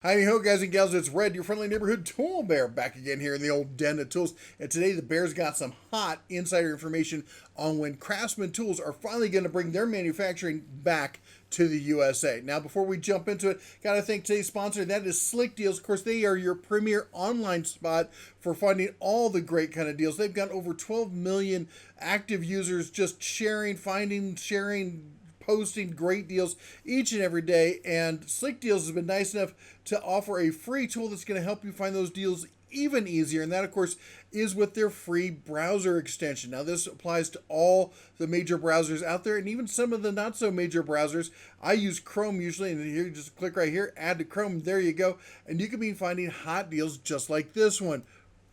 Howdy ho, guys and gals, it's Red, your friendly neighborhood tool bear, back again here in the old den of tools. And today the bear's got some hot insider information on when Craftsman tools are finally going to bring their manufacturing back to the USA. Now, before we jump into it, got to thank today's sponsor, that is Slick Deals. Of course, they are your premier online spot for finding all the great kind of deals. They've got over 12 million active users just sharing, finding, sharing, posting great deals each and every day. And Slick Deals has been nice enough to offer a free tool that's going to help you find those deals even easier. And that, of course, is with their free browser extension. Now, this applies to all the major browsers out there and even some of the not so major browsers. I use Chrome usually, and here, just click right here, add to Chrome. There you go. And you can be finding hot deals just like this one.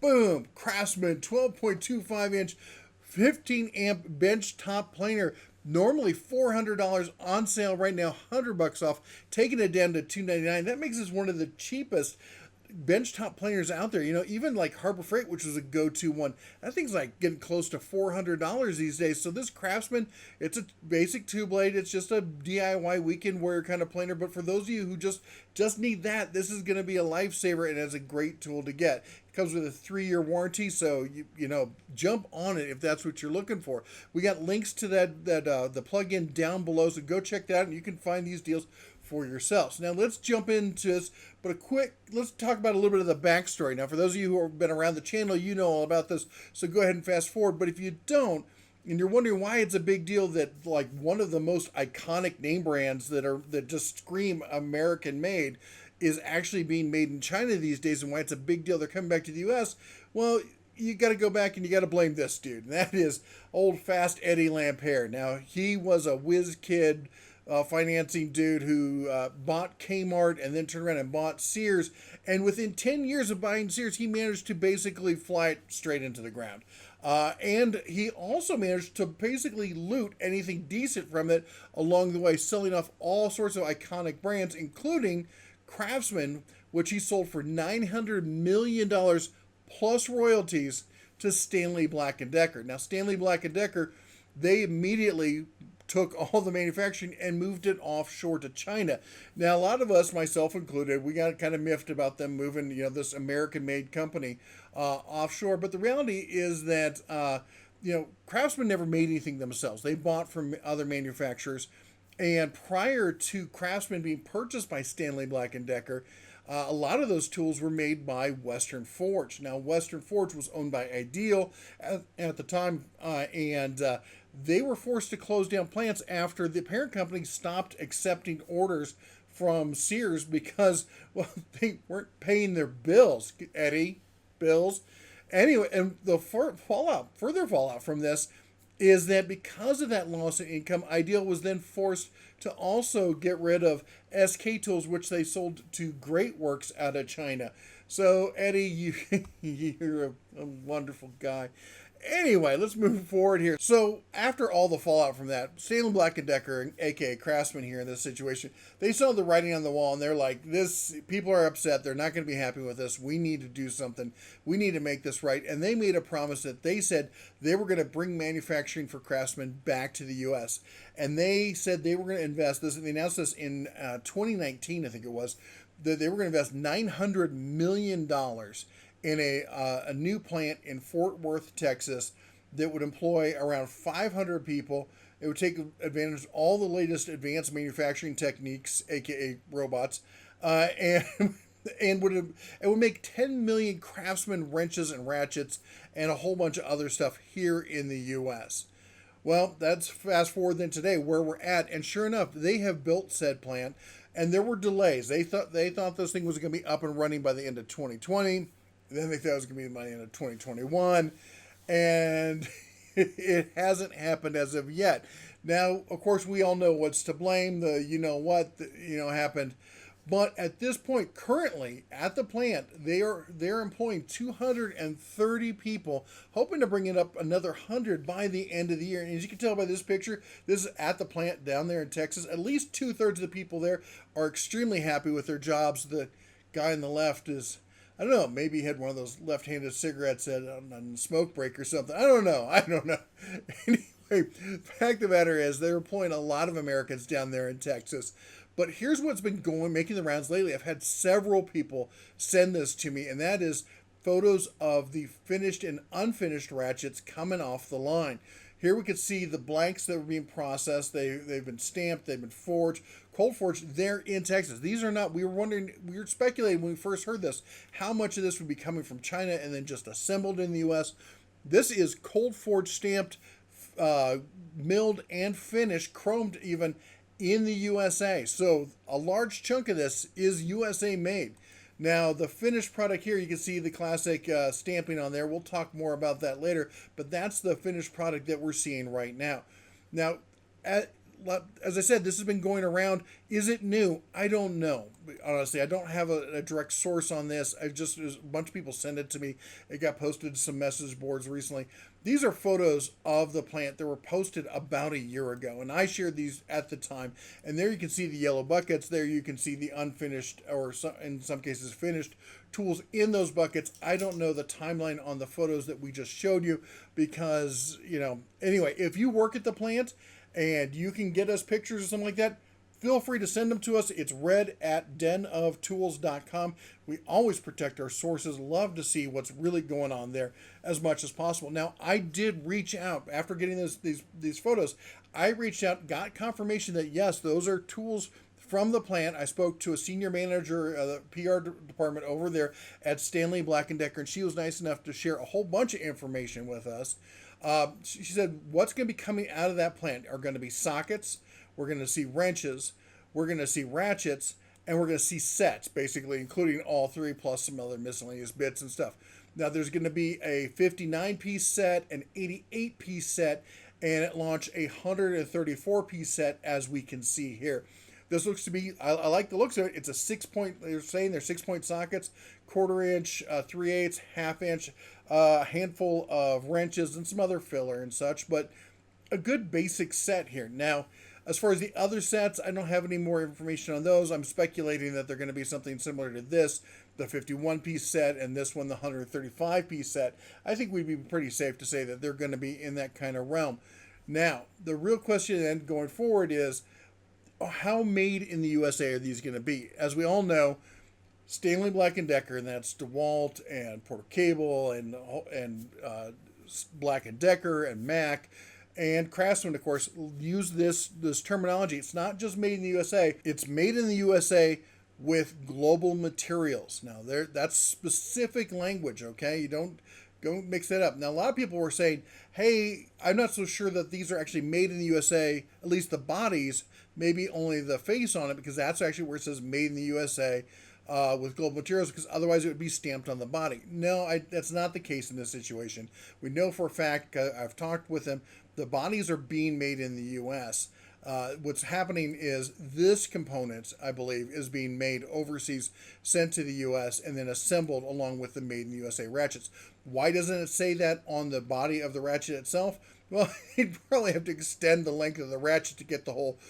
Boom! Craftsman 12.25 inch 15 amp bench top planer, normally $400, on sale right now, $100 off, taking it down to $299. That makes this one of the cheapest benchtop planers out there. You know, even like Harbor Freight, which was a go-to one, that thing's like getting close to $400 these days. So this Craftsman, it's a basic two blade. It's just a DIY weekend wear kind of planer. But for those of you who just need that, this is going to be a lifesaver, and it's a great tool to get. It comes with a 3-year warranty, so you know, jump on it if that's what you're looking for. We got links to the plug-in down below, so go check that out, and you can find these deals for yourselves. Now let's jump into this, but let's talk about a little bit of the backstory. Now, for those of you who have been around the channel, you know all about this, so go ahead and fast forward. But if you don't, and you're wondering why it's a big deal that like one of the most iconic name brands that just scream American made is actually being made in China these days, and why it's a big deal they're coming back to the US, well, you got to go back and you got to blame this dude, and that is old Fast Eddie Lampere. Now, he was a whiz kid financing dude who bought Kmart and then turned around and bought Sears. And within 10 years of buying Sears, he managed to basically fly it straight into the ground. And he also managed to basically loot anything decent from it along the way, selling off all sorts of iconic brands, including Craftsman, which he sold for $900 million plus royalties to Stanley Black & Decker. Now, Stanley Black & Decker, they immediately took all the manufacturing and moved it offshore to China. Now, a lot of us, myself included, we got kind of miffed about them moving, this American-made company offshore. But the reality is that, Craftsman never made anything themselves. They bought from other manufacturers. And prior to Craftsman being purchased by Stanley Black & Decker, a lot of those tools were made by Western Forge. Now, Western Forge was owned by Ideal at the time, and they were forced to close down plants after the parent company stopped accepting orders from Sears because, well, they weren't paying their bills, Eddie, bills. Anyway, and the further fallout from this is that because of that loss of income, Ideal was then forced to also get rid of SK Tools, which they sold to Great Works out of China. So, Eddie, you're a wonderful guy. Anyway, let's move forward here. So, after all the fallout from that, Stanley Black & Decker, aka Craftsman here in this situation, they saw the writing on the wall, and they're like, people are upset. They're not going to be happy with this. We need to do something. We need to make this right. And they made a promise that they said they were going to bring manufacturing for Craftsman back to the U.S. And they said they were going to invest this, and they announced this in 2019, I think it was, that they were going to invest $900 million in a new plant in Fort Worth, Texas, that would employ around 500 people. It would take advantage of all the latest advanced manufacturing techniques, aka robots, and and would make 10 million Craftsman wrenches and ratchets and a whole bunch of other stuff here in the U.S. Well, that's fast forward then today where we're at, and sure enough, they have built said plant, and there were delays. They thought this thing was going to be up and running by the end of 2020. Then they thought it was going to be by the end of 2021, and it hasn't happened as of yet. Now, of course, we all know what's to blame. Happened. But at this point, currently at the plant, they're employing 230 people, hoping to bring it up another 100 by the end of the year. And as you can tell by this picture, this is at the plant down there in Texas. At least 2/3 of the people there are extremely happy with their jobs. The guy on the left is, I don't know, maybe he had one of those left-handed cigarettes on smoke break or something. I don't know. Anyway, the fact of the matter is they're employing a lot of Americans down there in Texas. But here's what's been making the rounds lately. I've had several people send this to me, and that is photos of the finished and unfinished ratchets coming off the line. Here we can see the blanks that were being processed. They've been stamped, they've been forged, cold forged. They're in Texas. These are not. We were speculating when we first heard this, how much of this would be coming from China and then just assembled in the U.S. This is cold forged, stamped, milled and finished, chromed even, in the USA. So a large chunk of this is USA made. Now, the finished product here, you can see the classic stamping on there. We'll talk more about that later, but that's the finished product that we're seeing right now. Now, as I said, this has been going around. Is it new? I don't know. Honestly, I don't have a direct source on this. A bunch of people send it to me. It got posted to some message boards recently. These are photos of the plant that were posted about a year ago, and I shared these at the time. And there you can see the yellow buckets. There you can see the unfinished, or in some cases finished, tools in those buckets. I don't know the timeline on the photos that we just showed you because, anyway, if you work at the plant and you can get us pictures or something like that, feel free to send them to us. It's red@denoftools.com. We always protect our sources. Love to see what's really going on there as much as possible. Now, I did reach out after getting these photos. I reached out, got confirmation that yes, those are tools from the plant. I spoke to a senior manager of the PR department over there at Stanley Black & Decker, and she was nice enough to share a whole bunch of information with us. She said what's going to be coming out of that plant are going to be sockets, we're going to see wrenches, we're going to see ratchets, and we're going to see sets, basically, including all three, plus some other miscellaneous bits and stuff. Now, there's going to be a 59-piece set, an 88-piece set, and at launch, a 134-piece set, as we can see here. This looks to be, I like the looks of it. It's a 6-point, they're saying they're 6-point sockets, 1/4 inch, 3/8, 1/2 inch, a handful of wrenches and some other filler and such, but a good basic set here. Now, as far as the other sets, I don't have any more information on those. I'm speculating that they're going to be something similar to this, the 51-piece set, and this one, the 135-piece set. I think we'd be pretty safe to say that they're going to be in that kind of realm. Now, the real question then going forward is, how made in the USA are these going to be? As we all know, Stanley Black & Decker, and that's DeWalt and Porter Cable and Black & Decker and Mac and Craftsman, of course, use this terminology. It's not just made in the USA. It's made in the USA with global materials. Now, that's specific language, okay? You don't mix that up. Now, a lot of people were saying, hey, I'm not so sure that these are actually made in the USA, at least the bodies, maybe only the face on it, because that's actually where it says made in the USA with global materials, because otherwise it would be stamped on the body. No, that's not the case in this situation. We know for a fact, I've talked with them, the bodies are being made in the U.S. What's happening is this component, I believe, is being made overseas, sent to the U.S., and then assembled along with the made in the USA ratchets. Why doesn't it say that on the body of the ratchet itself? Well, you'd probably have to extend the length of the ratchet to get the whole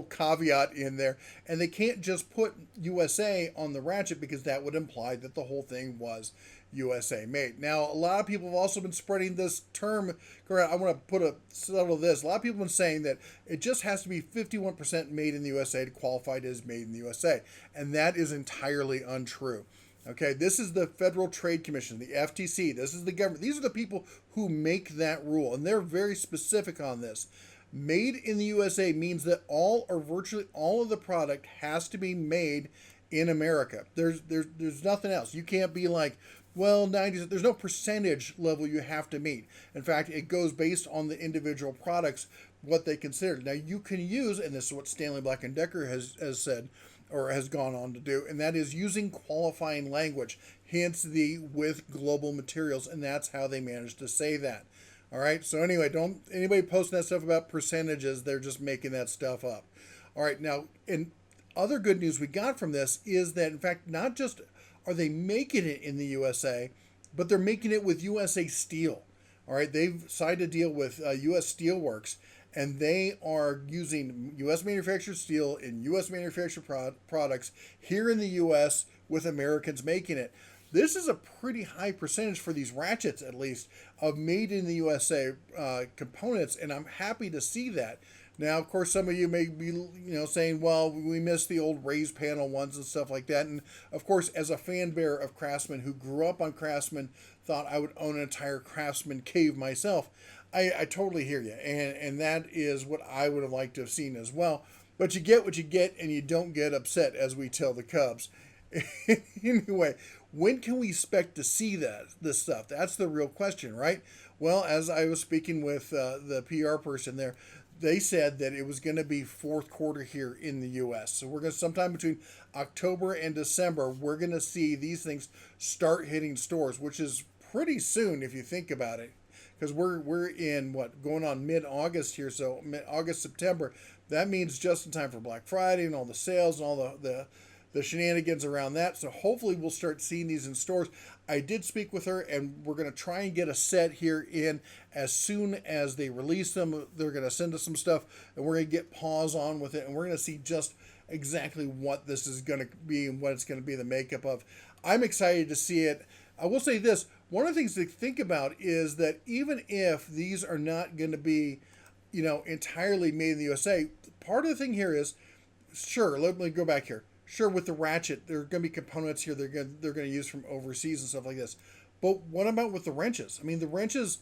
caveat in there. And they can't just put USA on the ratchet because that would imply that the whole thing was USA made. Now, a lot of people have also been spreading this term around. I want to settle this. A lot of people have been saying that it just has to be 51% made in the USA to qualify as made in the USA. And that is entirely untrue. Okay, this is the Federal Trade Commission, the FTC. This is the government. These are the people who make that rule, and they're very specific on this. Made in the USA means that all or virtually all of the product has to be made in America. There's nothing else. You can't be like, well, 90s. There's no percentage level you have to meet. In fact, it goes based on the individual products, what they consider. Now, you can use, and this is what Stanley Black & Decker has said, or has gone on to do, and that is using qualifying language, hence the with global materials, and that's how they managed to say that. All right, so anyway, don't anybody posting that stuff about percentages, they're just making that stuff up. All right, now, and other good news we got from this is that, in fact, not just are they making it in the USA, but they're making it with USA Steel. All right, they've signed a deal with US Steelworks, and they are using U.S. manufactured steel in U.S. manufactured products here in the U.S. with Americans making it. This is a pretty high percentage for these ratchets, at least, of made in the USA components, and I'm happy to see that. Now, of course, some of you may be, saying, well, we miss the old raised panel ones and stuff like that. And of course, as a fan bearer of Craftsman who grew up on Craftsman, thought I would own an entire Craftsman cave myself. I totally hear you. And that is what I would have liked to have seen as well. But you get what you get, and you don't get upset, as we tell the Cubs. Anyway, when can we expect to see this stuff? That's the real question, right? Well, as I was speaking with the PR person there, they said that it was going to be fourth quarter here in the U.S. So we're going to sometime between October and December, we're going to see these things start hitting stores, which is pretty soon if you think about it, because we're in going on mid-August here, so mid-August, September. That means just in time for Black Friday and all the sales and all the shenanigans around that. So hopefully we'll start seeing these in stores. I did speak with her, and we're going to try and get a set here in as soon as they release them. They're going to send us some stuff, and we're going to get paws on with it, and we're going to see just exactly what this is going to be and what it's going to be the makeup of. I'm excited to see it. I will say this. One of the things to think about is that even if these are not going to be, entirely made in the USA, part of the thing here is, sure, let me go back here. Sure, with the ratchet, there are going to be components here they're going to use from overseas and stuff like this. But what about with the wrenches? I mean, the wrenches,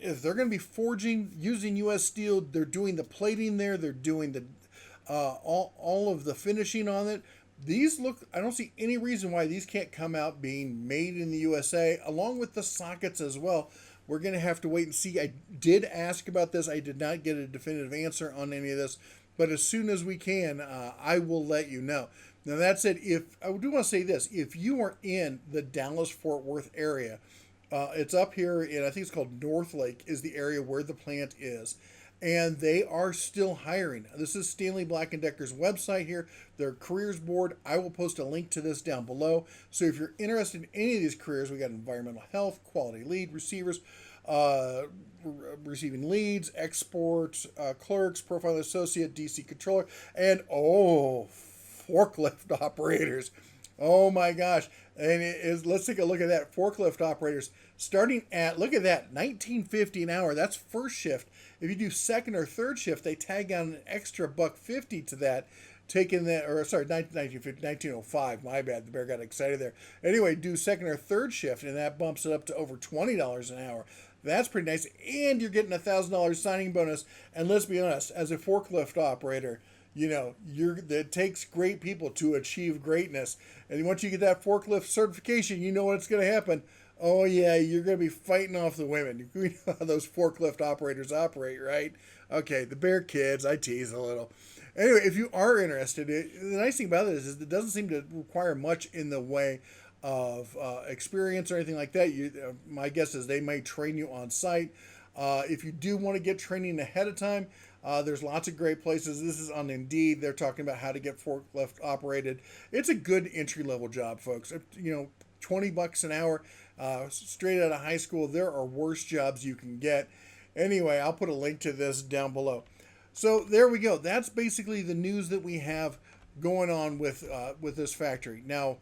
if they're going to be forging using U.S. steel, they're doing the plating there, they're doing the all of the finishing on it. These look, I don't see any reason why these can't come out being made in the USA, along with the sockets as well. We're going to have to wait and see. I did ask about this. I did not get a definitive answer on any of this. But as soon as we can, I will let you know. Now, that said, I do want to say this. If you are in the Dallas-Fort Worth area, it's up here, and I think it's called North Lake is the area where the plant is. And they are still hiring. This is Stanley Black & Decker's website here, their careers board. I will post a link to this down below. So if you're interested in any of these careers, we got environmental health, quality lead, receivers, receiving leads, export, clerks, profile associate, DC controller, and forklift operators. Oh my gosh. And let's take a look at that. Forklift operators starting at, look at that, $19.50 an hour. That's first shift. If you do second or third shift, they tag on an extra $1.50 to that. Taking that, or sorry, 1905, my bad, the bear got excited there. Anyway, do second or third shift, and that bumps it up to over $20 an hour. That's pretty nice, and you're getting a $1,000 signing bonus. And let's be honest, as a forklift operator, it takes great people to achieve greatness. And once you get that forklift certification, you know what's going to happen. Oh yeah, you're going to be fighting off the women. You know how those forklift operators operate, right? Okay, the bear kids, I tease a little. Anyway, if you are interested, the nice thing about it is it doesn't seem to require much in the way of experience or anything like that. My guess is they may train you on site. If you do want to get training ahead of time, there's lots of great places. This is on Indeed. They're talking about how to get forklift operated. It's a good entry-level job, folks. $20 an hour, straight out of high school. There are worse jobs you can get. Anyway, I'll put a link to this down below. So there we go. That's basically the news that we have going on with this factory. Now,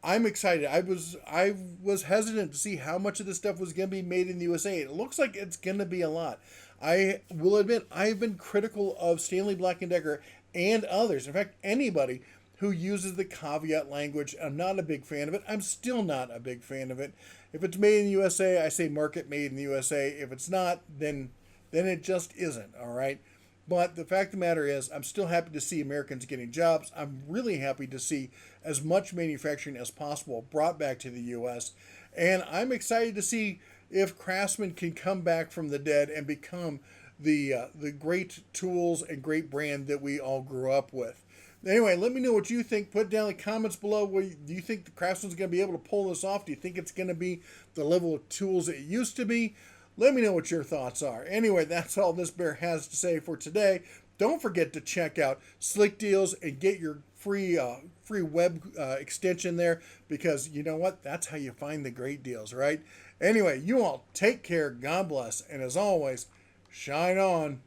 I'm excited. I was hesitant to see how much of this stuff was going to be made in the USA. It looks like it's going to be a lot. I will admit I've been critical of Stanley Black & Decker and others. In fact, anybody who uses the caveat language, I'm not a big fan of it. I'm still not a big fan of it. If it's made in the USA, I say market made in the USA. If it's not, then it just isn't, all right? But the fact of the matter is, I'm still happy to see Americans getting jobs. I'm really happy to see as much manufacturing as possible brought back to the U.S. And I'm excited to see if Craftsman can come back from the dead and become the great tools and great brand that we all grew up with. Anyway, let me know what you think. Put down in the comments below. Do you think the Craftsman's going to be able to pull this off? Do you think it's going to be the level of tools it used to be? Let me know what your thoughts are. Anyway, that's all this bear has to say for today. Don't forget to check out Slick Deals and get your free web extension there, because you know what? That's how you find the great deals, right? Anyway, you all take care. God bless. And as always, shine on.